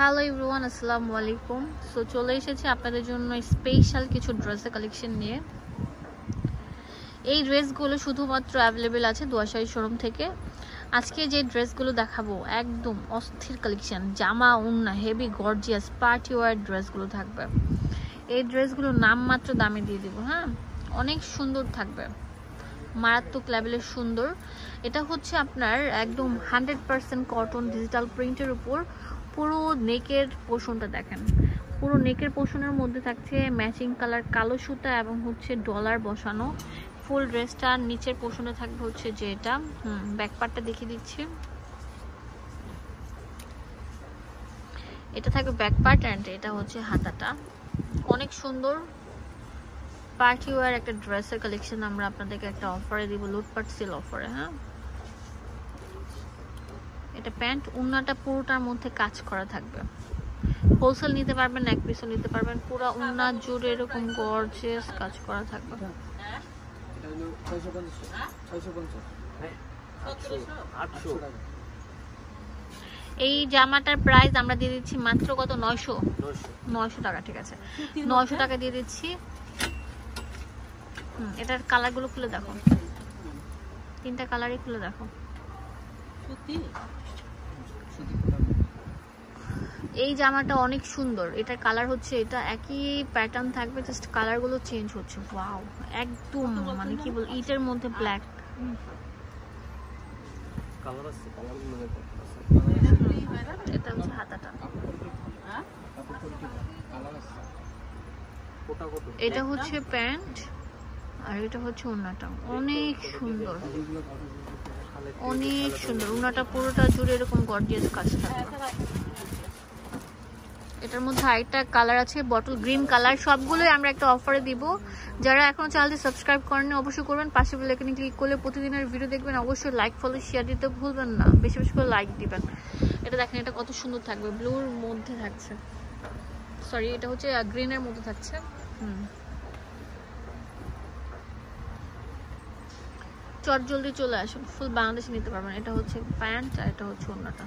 Hello everyone, আসসালামু আলাইকুম। So চলে এসেছি আপনাদের জন্য স্পেশাল কিছু ড্রেসের কালেকশন নিয়ে। এই ড্রেসগুলো শুধুমাত্র অ্যাভেলেবেল আছে দোয়াশাড়ি শোরুম থেকে। আজকে যে ড্রেসগুলো দেখাবো একদম অস্থির কালেকশন, জামা ওন্না হেভি গর্জিয়াস পার্টি ওয়্যার ড্রেসগুলো থাকবে। এই ড্রেসগুলো নামমাত্র দামে দিয়ে দিব। হ্যাঁ, অনেক সুন্দর থাকবে, মারাত্মক লেভেলের সুন্দর। এটা হচ্ছে আপনার একদম 100% কটন ডিজিটাল প্রিন্টের উপর পুরো নেকের পোর্শনটা দেখেন। পুরো নেকের পোর্শনের মধ্যে থাকছে ম্যাচিং কালার কালো সুতা এবং হচ্ছে ডলার বসানো। ফুল ড্রেসটা নিচের পোর্শনে থাকবে হচ্ছে যে এটা ব্যাক পার্টটা দেখিয়ে দিচ্ছি। এটা থাকবে ব্যাক পার্ট অ্যান্ড এটা হচ্ছে হাতাটা। অনেক সুন্দর পার্টি ওয়্যার একটা ড্রেসের কালেকশন আমরা আপনাদেরকে একটা অফারে দিব, লুটপাট সেল অফারে। হ্যাঁ, এটা প্যান্ট, ওন্নাটা পুরোটার মধ্যে কাজ করা থাকবে। হোলসেল নিতে পারবেন, এক পিসও নিতে পারবেন। পুরো ওন্না জুড়ে এরকম গর্জিয়াস কাজ করা থাকবে। এই জামাটার প্রাইস আমরা দিয়ে দিচ্ছি মাত্র কত? 900 টাকা। ঠিক আছে, 900 টাকা দিয়ে দিচ্ছি। এটার কালারগুলো খুলে দেখো, তিনটা কালারই খুলে দেখো। এই জামাটা অনেক সুন্দর। এটার কালার হচ্ছে এটা একই প্যাটার্ন থাকবে, জাস্ট কালারগুলো চেঞ্জ হচ্ছে। ওয়াও, একদম মানে কি বল, ইটের মধ্যে ব্ল্যাক। এটা হচ্ছে হাতাটা, এটা হচ্ছে প্যান্ট, আর এটা হচ্ছে ওন্নাটা। অনেক সুন্দর, অনেক সুন্দর। ওন্নাটা পুরোটা জুড়ে এরকম গর্জিয়াস কাজ থাকবে। এটার মধ্যে আরেকটা কালার আছে বটল গ্রিন কালার। সবগুলোই আমরা একটা অফারে দিব। যারা এখনো চ্যানেলটি সাবস্ক্রাইব করেননি অবশ্যই করবেন, পাশে বেল আইকনে ক্লিক করলে প্রতিদিনের ভিডিও দেখবেন। অবশ্যই লাইক ফলো শেয়ার দিতে ভুলবেন না, বেশি বেশি করে লাইক দিবেন। এটা দেখেন, এটা কত সুন্দর থাকবে, ব্লুর মধ্যে থাকছে, সরি এটা হচ্ছে গ্রিনের মধ্যে থাকছে। চট জলদি চলে আসুন, ফুল বাংলাদেশে নিতে পারবেন। এটা হচ্ছে প্যান্ট আর এটা হচ্ছে ওন্নাটা।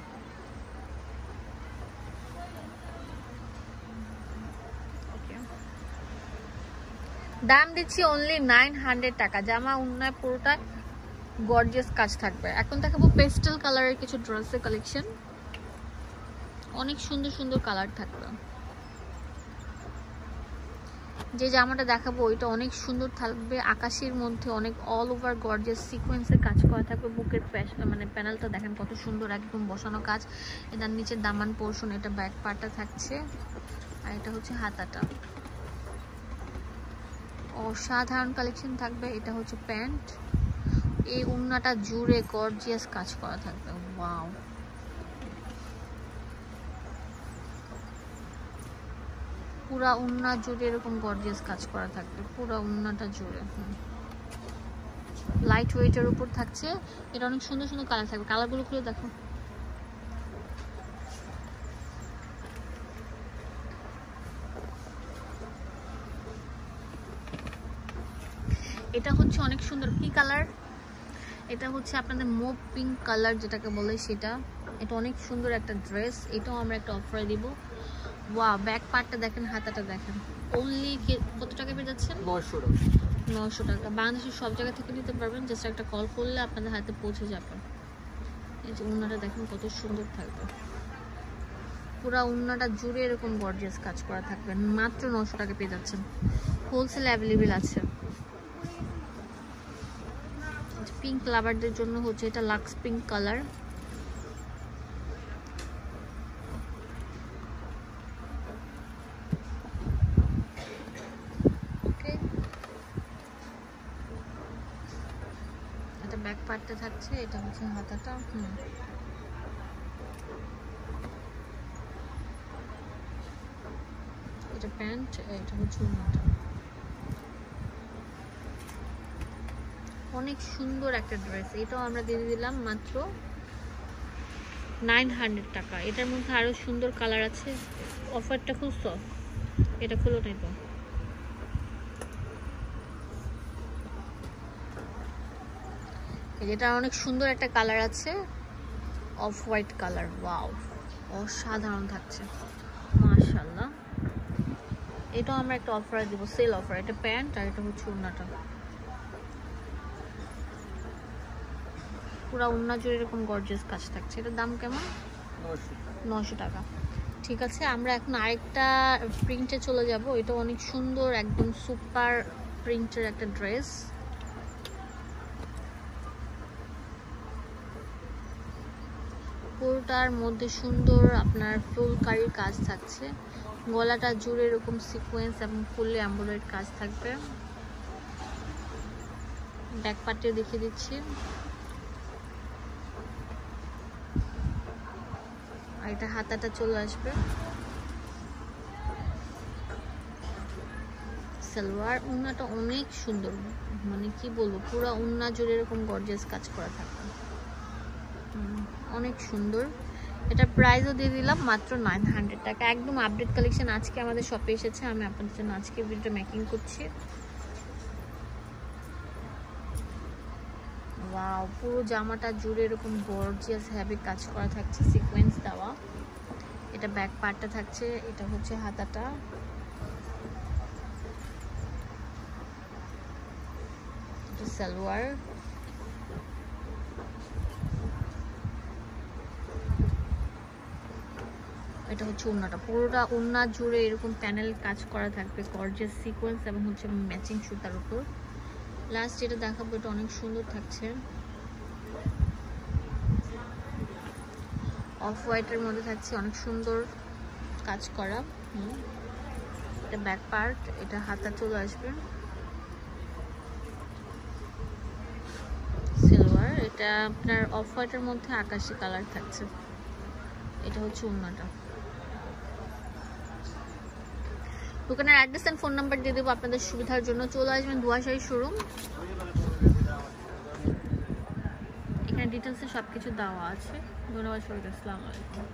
দাম দিচ্ছি অনলি 900 টাকা। জামা ওন্নায় পুরোটা গর্জিয়াস কাজ থাকবে। এখন দেখাবো পেস্টেল কালারের কিছু ড্রেসের কালেকশন। অনেক সুন্দর সুন্দর কালার থাকবে। যে জামাটা দেখাবো ওইটা অনেক সুন্দর থাকবে, আকাশের মধ্যে অনেক অল ওভার গর্জিয়াস সিকোয়েন্সের কাজ করা থাকবে। বুকের মানে প্যানেলটা দেখেন কত সুন্দর, একদম বসানো কাজ। এটার নিচে দামান পোর্শন, এটা ব্যাক পার্টটা থাকছে, আর এটা হচ্ছে হাতাটা। অসাধারণ কালেকশন থাকবে। এটা হচ্ছে প্যান্ট, এই ওন্নাটা জুড়ে গর্জিয়াস কাজ করা থাকবে। ওয়াও, পুরা ওন্না জুড়ে এরকম গর্জিয়াস কাজ করা থাকবে, পুরা ওন্নাটা জুড়ে। লাইট ওয়েটের উপর থাকছে। এটা অনেক সুন্দর সুন্দর কালার থাকবে, কালারগুলো খুলে দেখো। এটা হচ্ছে অনেক সুন্দর, কি কালার? এটা হচ্ছে আপনাদের মুভ পিঙ্ক কালার যেটাকে বলে সেটা। এটা অনেক সুন্দর একটা ড্রেস, এটাও আমরা একটা অফারে দিব। ওয়াও, ব্যাক পার্টটা দেখেন, হাতাটা দেখেন। অনলি কত টাকা পেয়ে যাচ্ছেন? 900 টাকা। বাংলাদেশের সব জায়গা থেকে নিতে পারবেন, জাস্ট একটা কল করলে আপনাদের হাতে পৌঁছে যাবে। এই যে ওন্নাটা দেখেন কত সুন্দর থাকবে, পুরা ওন্নাটা জুড়ে এরকম গর্জিয়াস কাজ করা থাকবে। মাত্র 900 টাকা পেয়ে যাচ্ছেন, হোলসেল অ্যাভেলেবেল আছে। পিঙ্ক লাভারদের জন্য হচ্ছে এটা লাক্স পিঙ্ক কালার। ওকে, এটা ব্যাক পার্টটা থাকছে, এটা হচ্ছে হাতাটা। এটা প্যান্ট, এটা হচ্ছে ওন্নাটা। অনেক সুন্দর একটা ড্রেস, এটাও আমরা দিয়ে দিলাম মাত্র 900 টাকা। এটার মধ্যে আরো সুন্দর কালার আছে। অফারটা খুলছো? এটা খুলো নাই তো। এটা অনেক সুন্দর একটা কালার আছে, অফ হোয়াইট কালার। ওয়াও, অসাধারণ থাকছে মাশাআল্লাহ। এটাও আমরা একটা অফারে দিব, সেল অফার। এটা প্যান্ট আর এটা হচ্ছে ওড়নাটা, পুরো ওড়না জুড়ে এরকম গর্জিয়াস কাজ থাকছে। এটার দাম কেমন? 900 টাকা। ঠিক আছে, আমরা এখন আরেকটা প্রিন্টে চলে যাব। এটা অনেক সুন্দর, একদম সুপার প্রিন্টের একটা ড্রেস। পুরোটার মধ্যে সুন্দর আপনার ফুলকারির কাজ থাকছে, গলাটা জুড়ে এরকম সিকোয়েন্স এবং ফুলে এমব্রয়ডারি কাজ থাকবে। ব্যাক পার্টে দেখিয়ে দিচ্ছি। আর এটা হাতাটা চলে আসবে। সালোয়ার, ওড়নাটা অনেক সুন্দর, মানে কি বলবো, পুরো ওড়না জুড়ে এরকম গর্জিয়াস কাজ করা থাকবে, অনেক সুন্দর। এটা প্রাইসও দিয়ে দিলাম মাত্র 900 টাকা। একদম আপডেট কালেকশন আজকে আমাদের শপে এসেছে, আমি আপনাদের জন্য আজকে ভিডিওটা মেকিং করছি। ওয়াও, পুরো জামাটা জুড়ে এরকম গর্জিয়াস হেভি কাজ করা থাকছে, সিকোয়েন্স দেওয়া। এটা ব্যাক পার্টটা থাকছে, এটা হচ্ছে হাতাটা। এটা সালোয়ার, এটা হচ্ছে ওড়নাটা। পুরোটা ওড়না জুড়ে এরকম প্যানেল কাজ করা থাকবে, গর্জিয়াস সিকোয়েন্স এবং হচ্ছে ম্যাচিং সুতার উপর। লাস্ট যেটা দেখাবো এটা অনেক সুন্দর থাকছে, অফ হোয়াইটের মধ্যে থাকছে, অনেক সুন্দর কাজ করা। এটা ব্যাক পার্ট, এটা হাতা চলে আসবে। সিলভার, এটা আপনার অফ হোয়াইটের মধ্যে আকাশি কালার থাকছে। এটা হচ্ছে ওড়নাটা। দোকানের অ্যাড্রেস এন্ড ফোন নাম্বার দিয়ে দেবো আপনাদের সুবিধার জন্য। চলে আসবেন দুয়া শাড়ি শোরুম, এখানে ডিটেলসে সবকিছু দেওয়া আছে। ধন্যবাদ সবাইকে, আসসালামু আলাইকুম।